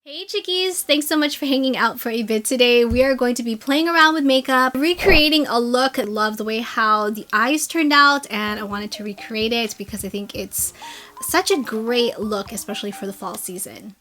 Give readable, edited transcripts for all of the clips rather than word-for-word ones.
Hey chickies, thanks so much for hanging out for a bit today. We are going to be playing around with makeup, recreating a look. I love the way how the eyes turned out and I wanted to recreate it because I think it's such a great look, especially for the fall season.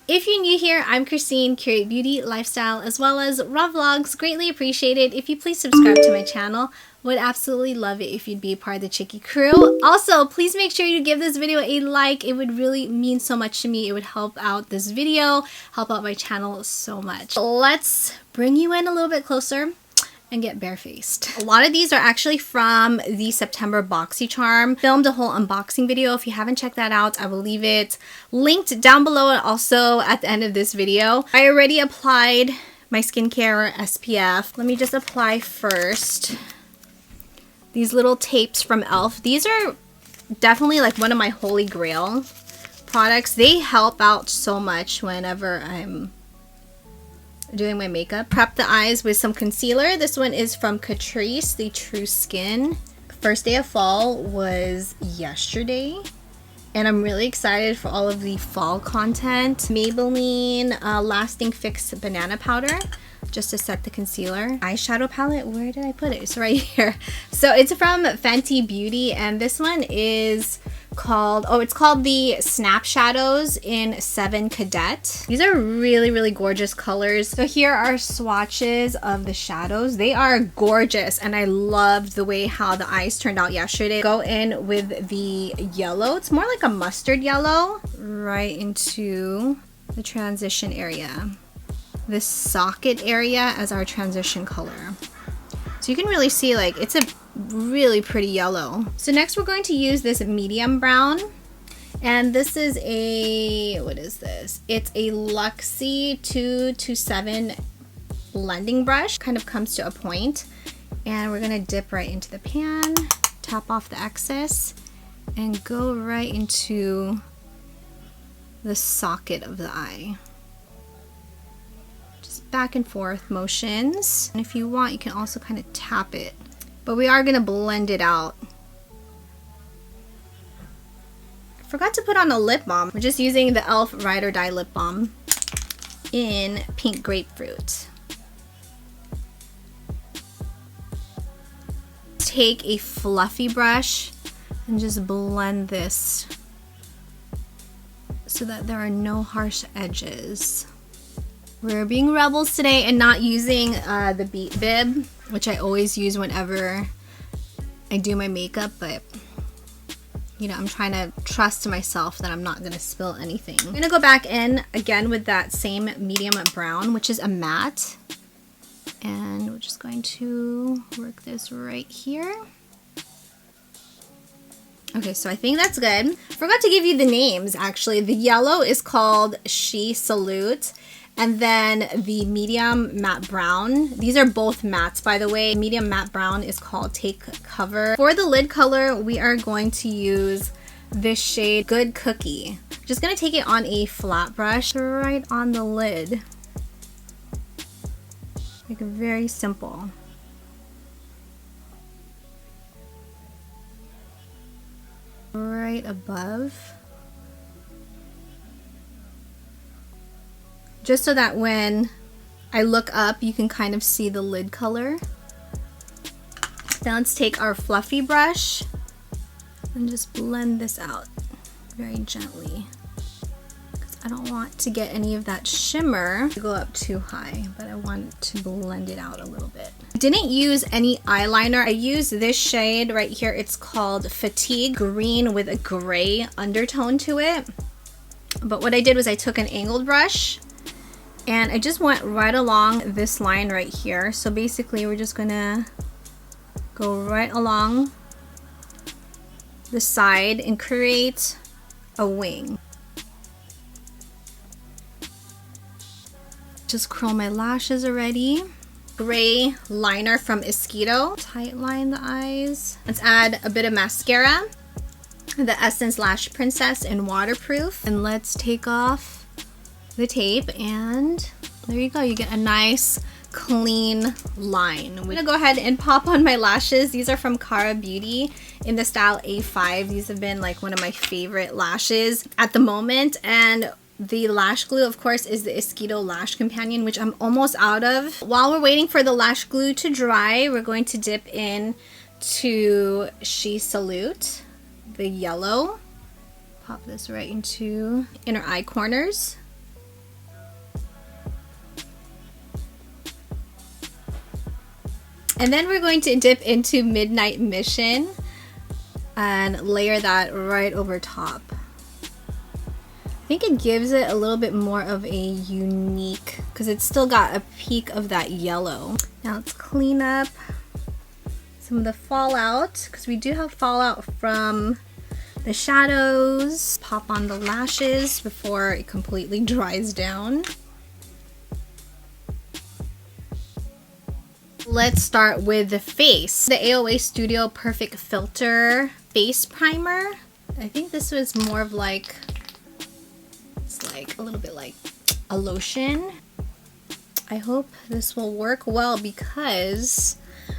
If you're new here, I'm Christine, curate beauty, lifestyle, as well as raw vlogs. Greatly appreciated if you please subscribe to my channel. Would absolutely love it if you'd be a part of the Chickie crew. Also, please make sure you give this video a like. It would really mean so much to me. It would help out this video, help out my channel so much. Let's bring you in a little bit closer and get barefaced. A lot of these are actually from the September Boxycharm. Filmed a whole unboxing video. If you haven't checked that out, I will leave it linked down below and also at the end of this video. I already applied my skincare SPF. Let me just apply first these little tapes from e.l.f. These are definitely like one of my holy grail products. They help out so much whenever I'm doing my makeup. Prep the eyes with some concealer. This one is from Catrice, the True Skin. First day of fall was yesterday and I'm really excited for all of the fall content. Maybelline Lasting Fix Banana Powder just to set the concealer. Eyeshadow palette, where did I put it? It's right here. So it's from Fenty Beauty and this one is called, it's called the Snap Shadows in 7 Cadet. These are really gorgeous colors. So here are swatches of the shadows. They are gorgeous and I loved the way how the eyes turned out yesterday. Go in with the yellow. It's more like a mustard yellow. Right into the transition area. This socket area as our transition color. So you can really see like it's a really pretty yellow. So next we're going to use this medium brown and this is a, what is this? It's a Luxie 227 blending brush. Kind of comes to a point and we're gonna dip right into the pan, tap off the excess and go right into the socket of the eye. Back and forth motions, and if you want you can also kind of tap it, but we are going to blend it out. I forgot to put on a lip balm. We're just using the e.l.f. Ride or Die lip balm in Pink Grapefruit. Take a fluffy brush and just blend this so that there are no harsh edges. We're being rebels today and not using the beat bib, which I always use whenever I do my makeup, but you know, I'm trying to trust myself that I'm not gonna spill anything. I'm gonna go back in again with that same medium brown, which is a matte, and we're just going to work this right here. Okay, so I think that's good. Forgot to give you the names actually. The yellow is called She Salute. And then the medium matte brown, these are both mattes by the way. Medium matte brown is called Take Cover. For the lid color, we are going to use this shade Good Cookie. Just gonna take it on a flat brush right on the lid. Like very simple. Right above. Just so that when I look up, you can kind of see the lid color. Now let's take our fluffy brush and just blend this out very gently. Because I don't want to get any of that shimmer to go up too high, but I want to blend it out a little bit. I didn't use any eyeliner. I used this shade right here. It's called Fatigue Green with a gray undertone to it. But what I did was I took an angled brush and I just went right along this line right here. So basically we're just gonna go right along the side and create a wing. Just curl my lashes already. Gray liner from Mosquito. Tight line the eyes. Let's add a bit of mascara. The Essence Lash Princess in Waterproof. And let's take off the tape and there you go. You get a nice clean line. I'm gonna go ahead and pop on my lashes. These are from Cara Beauty in the style A5. These have been like one of my favorite lashes at the moment. And the lash glue, of course, is the Esquito Lash Companion, which I'm almost out of. While we're waiting for the lash glue to dry, we're going to dip in to She Salute, the yellow. Pop this right into inner eye corners. And then we're going to dip into Midnight Mission and layer that right over top. I think it gives it a little bit more of a unique, because it's still got a peak of that yellow. Now let's clean up some of the fallout, because we do have fallout from the shadows. Pop on the lashes before it completely dries down. Let's start with the face. The AOA Studio Perfect Filter Face Primer. I think this was more of like, it's like a little bit like a lotion. I hope this will work well because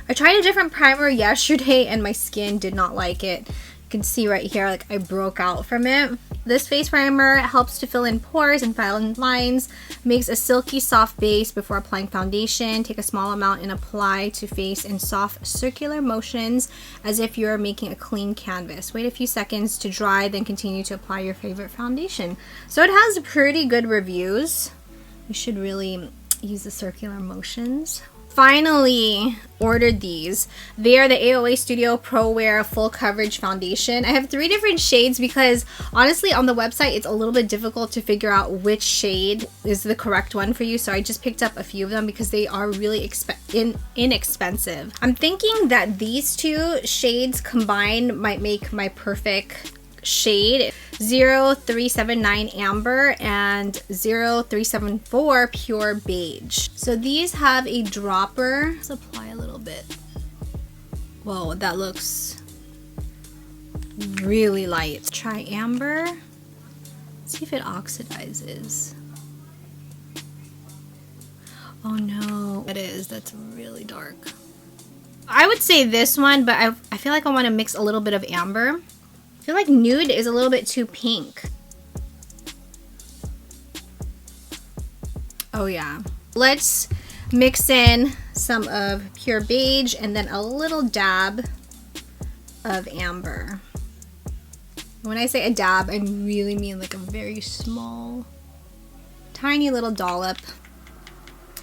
I tried a different primer yesterday and my skin did not like it. You can see right here, like I broke out from it. This face primer helps to fill in pores and fine lines, makes a silky soft base before applying foundation. Take a small amount and apply to face in soft circular motions as if you're making a clean canvas. Wait a few seconds to dry, then continue to apply your favorite foundation. So it has pretty good reviews. You should really use the circular motions. Finally ordered these. They are the AOA Studio Prowear Full Coverage Foundation. I have 3 different shades because honestly on the website it's a little bit difficult to figure out which shade is the correct one for you, so I just picked up a few of them because they are really inexpensive. I'm thinking that these 2 shades combined might make my perfect shade. 0379 Amber and 0374 Pure Beige. So these have a dropper. Let's apply a little bit. Whoa, that looks really light. Let's try Amber. Let's see if it oxidizes. Oh no, it is. That's really dark. I would say this one, but I feel like I want to mix a little bit of Amber. I feel like nude is a little bit too pink. Oh yeah. Let's mix in some of Pure Beige and then a little dab of Amber. When I say a dab, I really mean like a very small, tiny little dollop.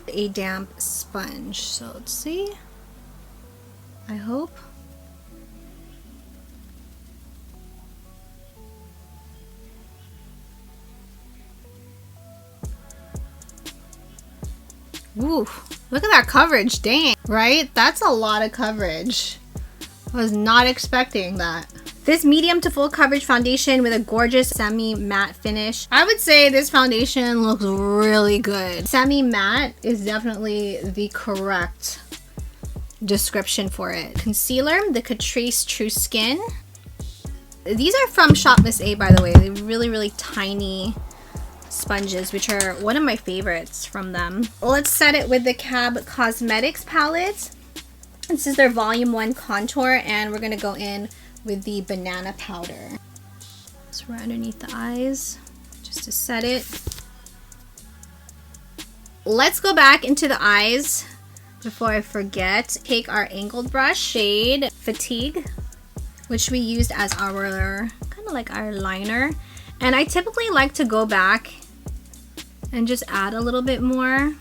A damp sponge. So let's see. I hope. Ooh, look at that coverage, dang, right? That's a lot of coverage. I was not expecting that. This medium to full coverage foundation with a gorgeous semi-matte finish. I would say this foundation looks really good. Semi-matte is definitely the correct description for it. Concealer, the Catrice True Skin. These are from Shop Miss A, by the way. They're really, really tiny sponges, which are one of my favorites from them. Let's set it with the Cab Cosmetics palette. This is their Volume 1 contour, and we're gonna go in with the banana powder. It's right underneath the eyes, just to set it. Let's go back into the eyes before I forget. Take our angled brush, shade Fatigue, which we used as our kind of like our liner. And I typically like to go back and just add a little bit more.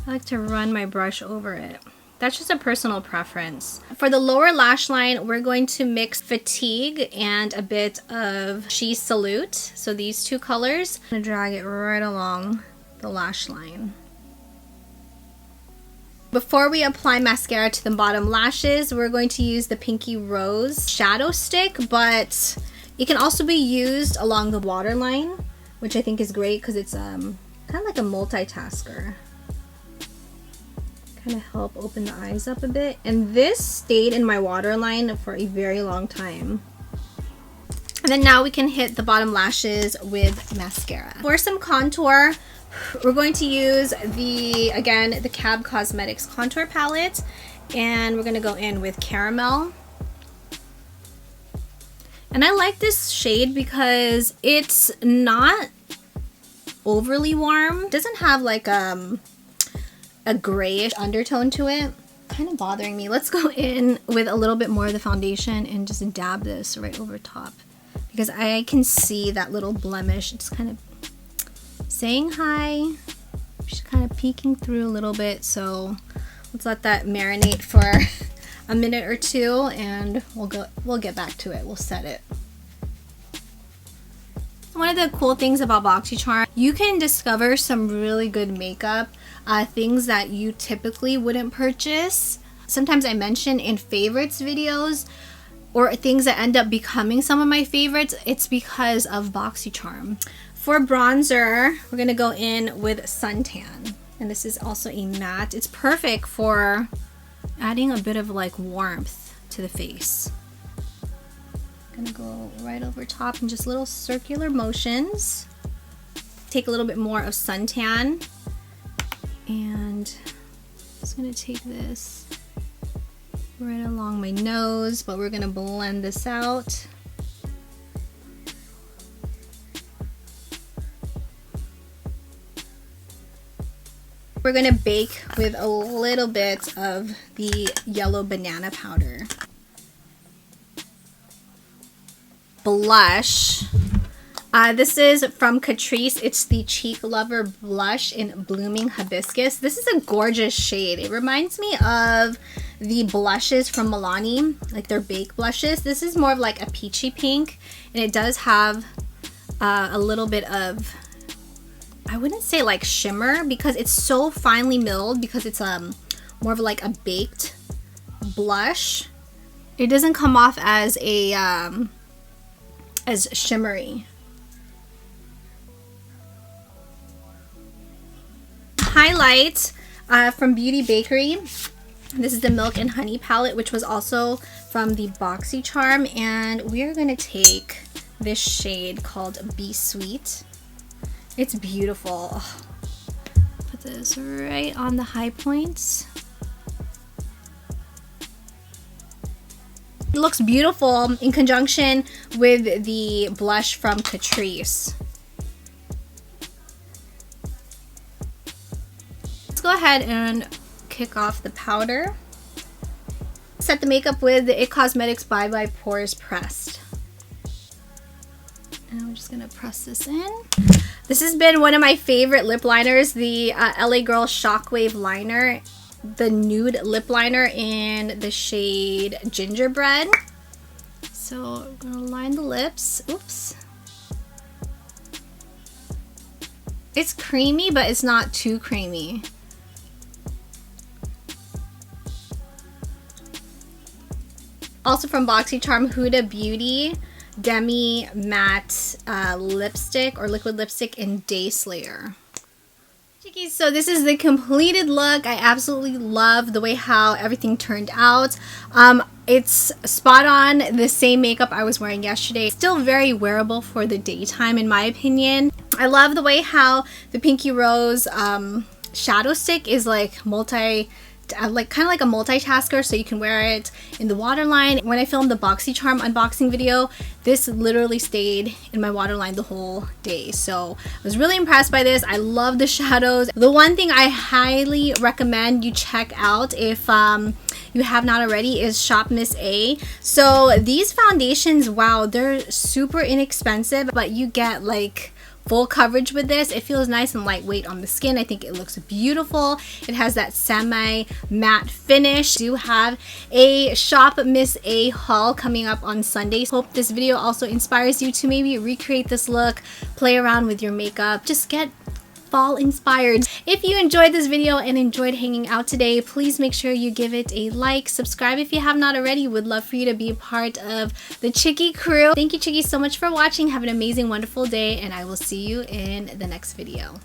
I like to run my brush over it. That's just a personal preference. For the lower lash line, we're going to mix Fatigue and a bit of She Salute. So these 2 colors. I'm gonna drag it right along the lash line. Before we apply mascara to the bottom lashes, we're going to use the Pinky Rose shadow stick, but it can also be used along the waterline, which I think is great because it's kind of like a multitasker. Kind of help open the eyes up a bit. And this stayed in my waterline for a very long time. And then now we can hit the bottom lashes with mascara. For some contour, We're going to use again, the Cab Cosmetics contour palette, and we're going to go in with Caramel. And I like this shade because it's not overly warm. It doesn't have like a grayish undertone to it. Kind of bothering me. Let's go in with a little bit more of the foundation and just dab this right over top, because I can see that little blemish. It's kind of saying hi. She's kind of peeking through a little bit, so let's let that marinate for a minute or two, and we'll get back to it. We'll set it. One of the cool things about Boxycharm, you can discover some really good makeup, things that you typically wouldn't purchase. Sometimes I mention in favorites videos, or things that end up becoming some of my favorites. It's because of Boxycharm. For bronzer, we're gonna go in with Suntan, and this is also a matte. It's perfect for adding a bit of like warmth to the face. Gonna go right over top in just little circular motions. Take a little bit more of Suntan, and just gonna take this right along my nose, but we're gonna blend this out. We're gonna bake with a little bit of the yellow banana powder. Blush. This is from Catrice. It's the Cheek Lover Blush in Blooming Hibiscus. This is a gorgeous shade. It reminds me of the blushes from Milani, like their bake blushes. This is more of like a peachy pink, and it does have a little bit of, I wouldn't say like shimmer, because it's so finely milled, because it's more of like a baked blush. It doesn't come off as a as shimmery. Highlight from Beauty Bakery. This is the Milk and Honey palette, which was also from the Boxycharm, and we are going to take this shade called Be Sweet. It's beautiful. Put this right on the high points. It looks beautiful in conjunction with the blush from Catrice. Let's go ahead and kick off the powder. Set the makeup with the IT Cosmetics Bye Bye Pores Pressed. And I'm just gonna press this in. This has been one of my favorite lip liners, the LA Girl Shockwave Liner, the nude lip liner in the shade Gingerbread. So I'm gonna line the lips. Oops. It's creamy, but it's not too creamy. Also from Boxycharm, Huda Beauty Demi Matte lipstick or liquid lipstick in Day Slayer. Chickies, so this is the completed look. I absolutely love the way how everything turned out. It's spot on the same makeup I was wearing yesterday. Still very wearable for the daytime in my opinion. I love the way how the Pinky Rose shadow stick is like kind of like a multitasker, so you can wear it in the waterline. When I filmed the Boxycharm unboxing video, this literally stayed in my waterline the whole day, so I was really impressed by this. I love the shadows. The one thing I highly recommend you check out if you have not already is Shop Miss A. So these foundations, wow, they're super inexpensive, but you get like full coverage with this. It feels nice and lightweight on the skin. I think it looks beautiful. It has that semi matte finish. I do have a Shop Miss A haul coming up on Sunday. Hope this video also inspires you to maybe recreate this look, play around with your makeup, just get fall inspired. If you enjoyed this video and enjoyed hanging out today, please make sure you give it a like, subscribe if you have not already. Would love for you to be a part of the Chickie crew. Thank you, Chickies, so much for watching. Have an amazing, wonderful day, and I will see you in the next video.